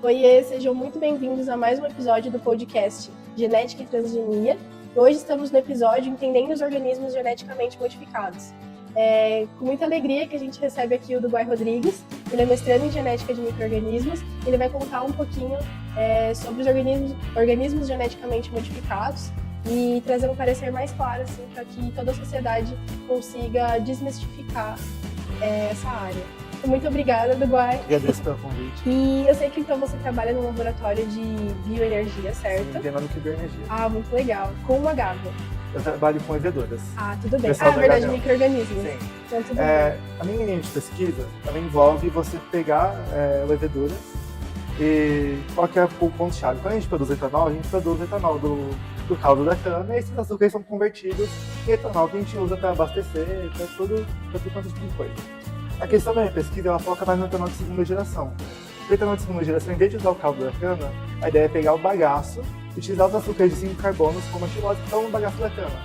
Oiê, sejam muito bem-vindos a mais um episódio do podcast Genética e Transgenia. Hoje estamos no episódio Entendendo os Organismos Geneticamente Modificados. Com muita alegria que a gente recebe aqui o Duguay Rodrigues. Ele é mestrando em Genética de Micro-Organismos. Ele vai contar um pouquinho sobre os organismos geneticamente modificados e trazer um parecer mais claro, assim, para que toda a sociedade consiga desmistificar essa área. Muito obrigada, Duguay. Agradeço pelo convite. E eu sei que então você trabalha no laboratório de bioenergia, certo? Sim, tem nome que bioenergia. Ah, muito legal. Com uma GAVA. Eu trabalho com leveduras. Ah, tudo bem. Pessoal É verdade, da micro-organismos. Sim. Então, tudo bem. A minha linha de pesquisa, ela envolve você pegar leveduras e qual que é o ponto-chave? Quando a gente produz etanol, a gente produz etanol do caldo da cana e esses açúcares são convertidos em etanol que a gente usa para abastecer, para tudo quanto tipo de coisa. A questão da minha pesquisa, ela foca mais no etanol de segunda geração. O etanol de segunda geração, em vez de usar o caldo da cana, a ideia é pegar o bagaço e utilizar os açúcares de 5 carbonos como a xilose que estão no bagaço da cana.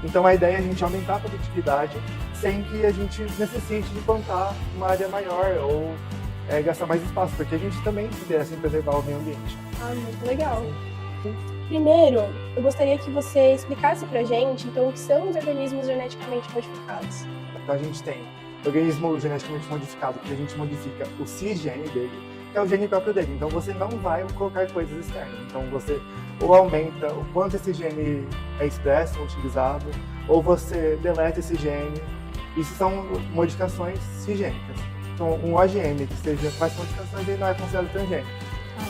Então a ideia é a gente aumentar a produtividade sem que a gente necessite de plantar uma área maior ou gastar mais espaço, porque a gente também se interessa em preservar o meio ambiente. Ah, muito legal. Primeiro, eu gostaria que você explicasse pra gente, então, o que são os organismos geneticamente modificados. Então a gente tem organismo geneticamente modificado, que a gente modifica o cisgene dele, que é o gene próprio dele. Então você não vai colocar coisas externas. Então você ou aumenta o quanto esse gene é expresso, utilizado, ou você deleta esse gene. Isso são modificações cisgênicas. Então um OGM que seja mais modificações, ele não é considerado transgênico.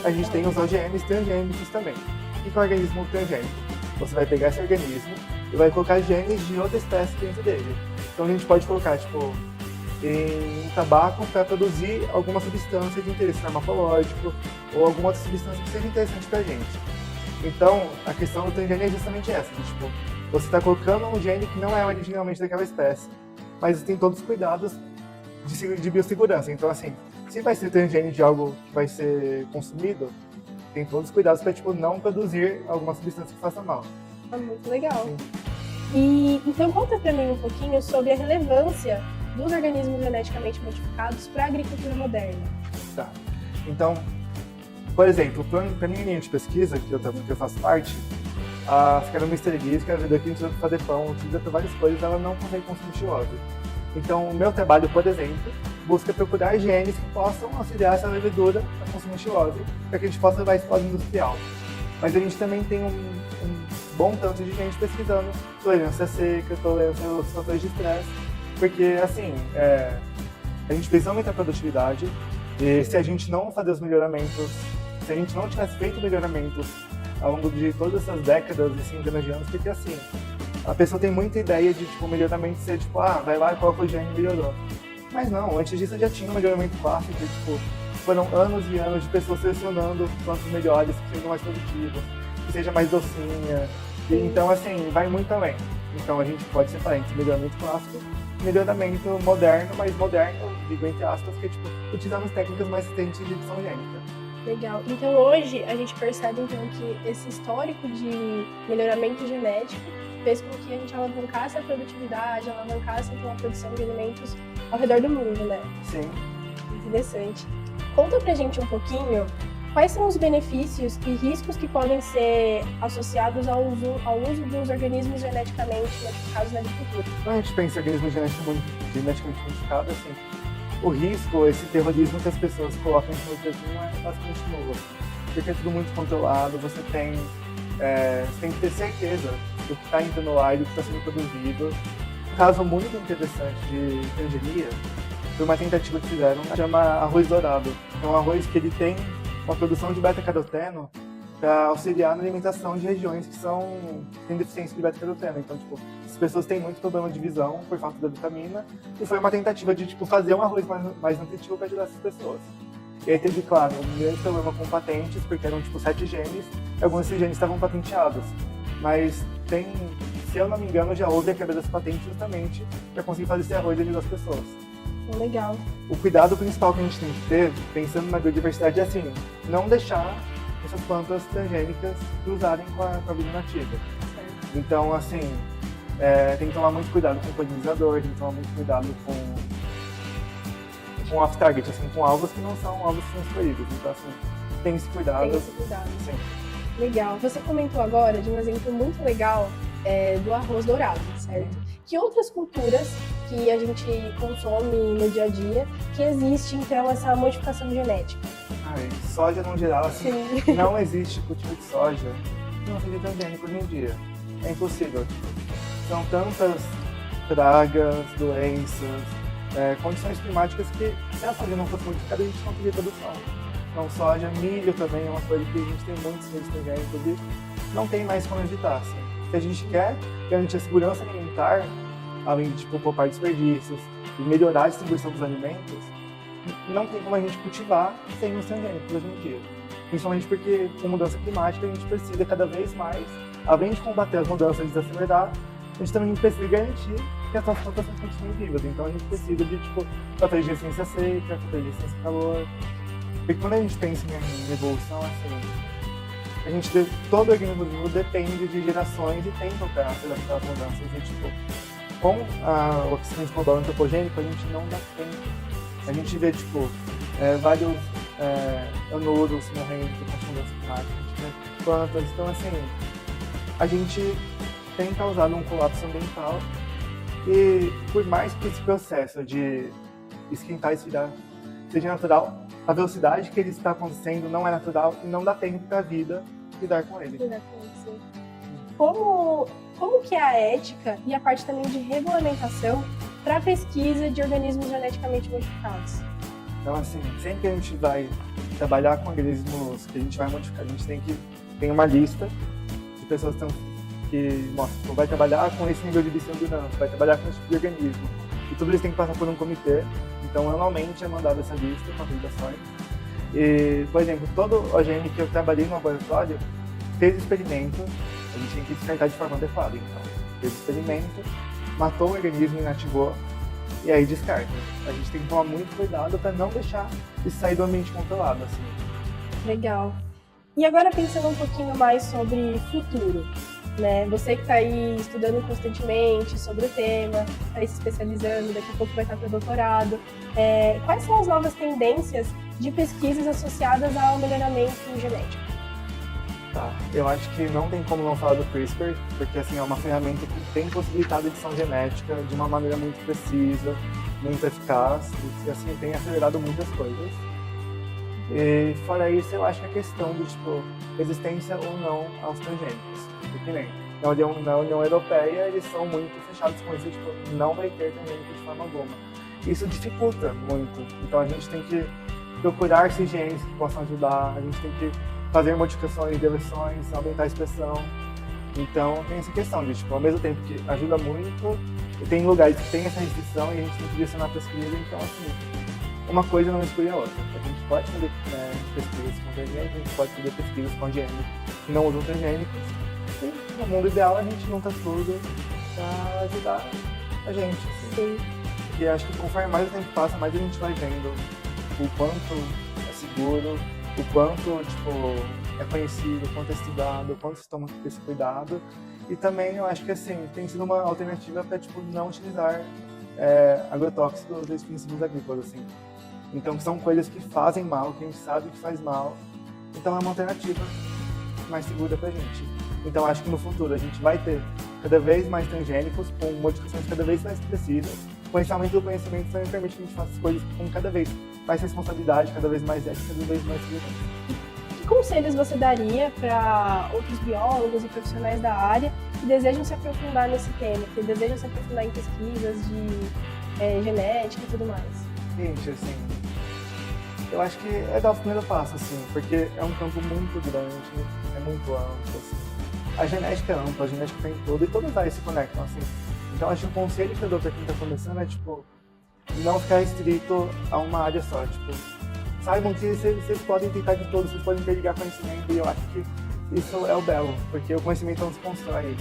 A gente tem os OGMs transgênicos também. O que é um organismo transgênico? Você vai pegar esse organismo e vai colocar genes de outra espécie dentro dele. Então a gente pode colocar, em tabaco para produzir alguma substância de interesse farmacológico ou alguma outra substância que seja interessante para a gente. Então, a questão do transgênio é justamente essa, você está colocando um gene que não é originalmente daquela espécie, mas tem todos os cuidados de biossegurança. Então, assim, se vai ser transgênio de algo que vai ser consumido, tem todos os cuidados para não produzir alguma substância que faça mal. Ah, muito legal. Sim. E então conta para mim um pouquinho sobre a relevância dos organismos geneticamente modificados para a agricultura moderna. Tá. Então, por exemplo, para minha linha de pesquisa, que eu faço parte, a Saccharomyces, que é a vida que a gente usa para fazer pão, utiliza para várias coisas, ela não consegue consumir xilose. Então, o meu trabalho, por exemplo, busca procurar genes que possam auxiliar essa levedura a consumir xilose, para que a gente possa levar isso para o industrial. Mas a gente também tem um bom tanto de gente pesquisando tolerância seca, tolerância aos fatores de estresse, porque, assim, a gente precisa aumentar a produtividade e se a gente não fazer os melhoramentos, se a gente não tivesse feito melhoramentos ao longo de todas essas décadas e centenas de anos, porque, assim, a pessoa tem muita ideia de, melhoramento ser, vai lá e coloca o gene e melhorou. Mas não, antes disso já tinha um melhoramento clássico, foram anos e anos de pessoas selecionando plantas melhores, que sejam mais produtivas, que seja mais docinha. Então, assim, vai muito além. Então, a gente pode separar entre melhoramento clássico e melhoramento moderno, mas moderno, digo entre aspas, que é, utilizando técnicas mais recentes de edição gênica. Legal. Então, hoje, a gente percebe, então, que esse histórico de melhoramento genético fez com que a gente alavancasse a produtividade, alavancasse, então, a produção de alimentos ao redor do mundo, né? Sim. Interessante. Conta pra gente um pouquinho quais são os benefícios e riscos que podem ser associados ao uso dos organismos geneticamente modificados na agricultura. Quando a gente pensa em organismos geneticamente modificados, assim, o risco, esse terrorismo que as pessoas colocam em cima do não é basicamente nulo. Porque é tudo muito controlado, você tem que ter certeza do que está indo no ar e do que está sendo produzido. Um caso muito interessante de transgenia foi uma tentativa que fizeram, que chama arroz dourado. É um arroz que ele tem uma produção de beta-caroteno para auxiliar na alimentação de regiões que têm deficiência de beta-caroteno. Então, as pessoas têm muito problema de visão por falta da vitamina, e foi uma tentativa de fazer um arroz mais nutritivo para ajudar essas pessoas. E aí teve, claro, um grande problema com patentes, porque eram 7 genes, e alguns desses genes estavam patenteados. Mas se eu não me engano, já houve a quebra das patentes justamente para conseguir fazer esse arroz e ajudar as pessoas. Legal. O cuidado principal que a gente tem que ter, pensando na biodiversidade, é assim, não deixar essas plantas transgênicas cruzarem com a vida nativa. Certo. Então, assim, tem que tomar muito cuidado com o polinizador, tem que tomar muito cuidado com com off-target, assim, com alvos que não são alvos transferidos. Então, assim, tem esse cuidado. Tem esse cuidado. Sim. Legal. Você comentou agora de um exemplo muito legal do arroz dourado, certo? Que outras culturas que a gente consome no dia a dia que existe, então, essa modificação genética? Soja, no geral, assim, Sim. não existe cultivo de soja que não seja transgênico hoje em dia. É impossível. São tantas pragas, doenças, condições climáticas que, se a soja não fosse modificada, a gente não teria produção. Então, soja, milho também é uma coisa que a gente tem muitos milhos transgênicos e não tem mais como evitar. Assim. Se a gente quer garantir a segurança alimentar, além de poupar desperdícios e melhorar a distribuição dos alimentos, não tem como a gente cultivar sem os transgênicos hoje em dia. Principalmente porque, com mudança climática, a gente precisa cada vez mais, além de combater as mudanças e desacelerar, a gente também precisa garantir que as nossas plantações continuem vivas. Então, a gente precisa de fatores de resistência seca, fatores de resistência ao calor. Porque quando a gente pensa em evolução, assim, a gente todo organismo vivo depende de gerações e tempo para se adaptar às mudanças. E, com o aquecimento global antropogênico, a gente não dá tempo. A gente vê, vários anuros morrendo por conta de mudança climática, a gente vê plantas. Então, assim, a gente tem causado um colapso ambiental e, por mais que esse processo de esquentar e esfriar seja natural, a velocidade que ele está acontecendo não é natural e não dá tempo para a vida lidar com ele. Como que é a ética e a parte também de regulamentação para a pesquisa de organismos geneticamente modificados? Então, assim, sempre que a gente vai trabalhar com organismos que a gente vai modificar, a gente tem uma lista de pessoas que mostram, vai trabalhar com esse nível de biossegurança, vai trabalhar com esse tipo de organismo. E tudo isso tem que passar por um comitê. Então, anualmente é mandada essa lista com autorizações. E, por exemplo, todo OGM que eu trabalhei no laboratório fez experimento, a gente tem que descartar de forma adequada. Então, fez experimento, matou o organismo, inativou, e aí descarta. A gente tem que tomar muito cuidado para não deixar isso sair do ambiente controlado. Assim. Legal. E agora pensando um pouquinho mais sobre futuro, né? Você que está aí estudando constantemente sobre o tema, está aí se especializando, daqui a pouco vai estar para o doutorado. Quais são as novas tendências de pesquisas associadas ao melhoramento genético? Tá, eu acho que não tem como não falar do CRISPR, porque assim, é uma ferramenta que tem possibilitado edição genética de uma maneira muito precisa, muito eficaz, e assim, tem acelerado muitas coisas. E fora isso, eu acho que a questão do resistência ou não aos transgênicos. Porque nem na União Europeia eles são muito fechados com isso, não vai ter transgênicos de forma alguma. Isso dificulta muito, então a gente tem que procurar esses genes que possam ajudar, a gente tem que fazer modificações de versões, aumentar a expressão. Então tem essa questão de, ao mesmo tempo que ajuda muito, tem lugares que tem essa restrição e a gente tem que direcionar a pesquisa, então assim, uma coisa não exclui a outra. A gente pode fazer pesquisas com transgênicos, a gente pode fazer pesquisas com genes que não usam transgênicos, e no mundo ideal a gente junta tudo para ajudar a gente. Assim. Sim. E acho que conforme mais o tempo passa, mais a gente vai vendo o quanto é seguro, o quanto é conhecido, o quanto é estudado, o quanto se toma esse cuidado. E também eu acho que assim, tem sido uma alternativa para não utilizar agrotóxicos dos princípios agrícolas. Assim. Então são coisas que fazem mal, que a gente sabe que faz mal. Então é uma alternativa mais segura para a gente. Então acho que no futuro a gente vai ter cada vez mais transgênicos, com modificações cada vez mais precisas. Com esse aumento do conhecimento também permite que a gente faça as coisas com cada vez mais responsabilidade, cada vez mais ética, cada vez mais segurança. Que conselhos você daria para outros biólogos e profissionais da área que desejam se aprofundar nesse tema, que desejam se aprofundar em pesquisas de genética e tudo mais? Gente, assim, eu acho que é dar o primeiro passo, assim, porque é um campo muito grande, é muito amplo, assim. A genética é ampla, a genética tem tudo e todas as áreas se conectam, assim. Então, acho que o conselho que eu dou para quem está começando é, não ficar restrito a uma área só, saibam que vocês podem tentar de todos, vocês podem interligar conhecimento e eu acho que isso é o belo, porque o conhecimento não se constrói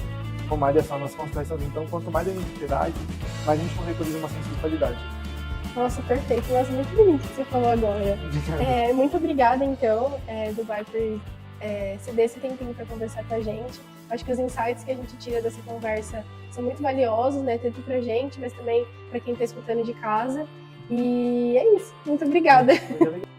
com uma área só, não se constrói sozinho. Então, quanto mais a gente interage, mais a gente consegue produzir uma ciência de qualidade. Nossa, perfeito. Nossa, muito bonito o que você falou agora. Muito obrigada, então, Dubai, por ceder esse tempinho para conversar com a gente. Acho que os insights que a gente tira dessa conversa são muito valiosos, né? Tanto pra gente, mas também para quem está escutando de casa. E é isso. Muito obrigada. Muito legal.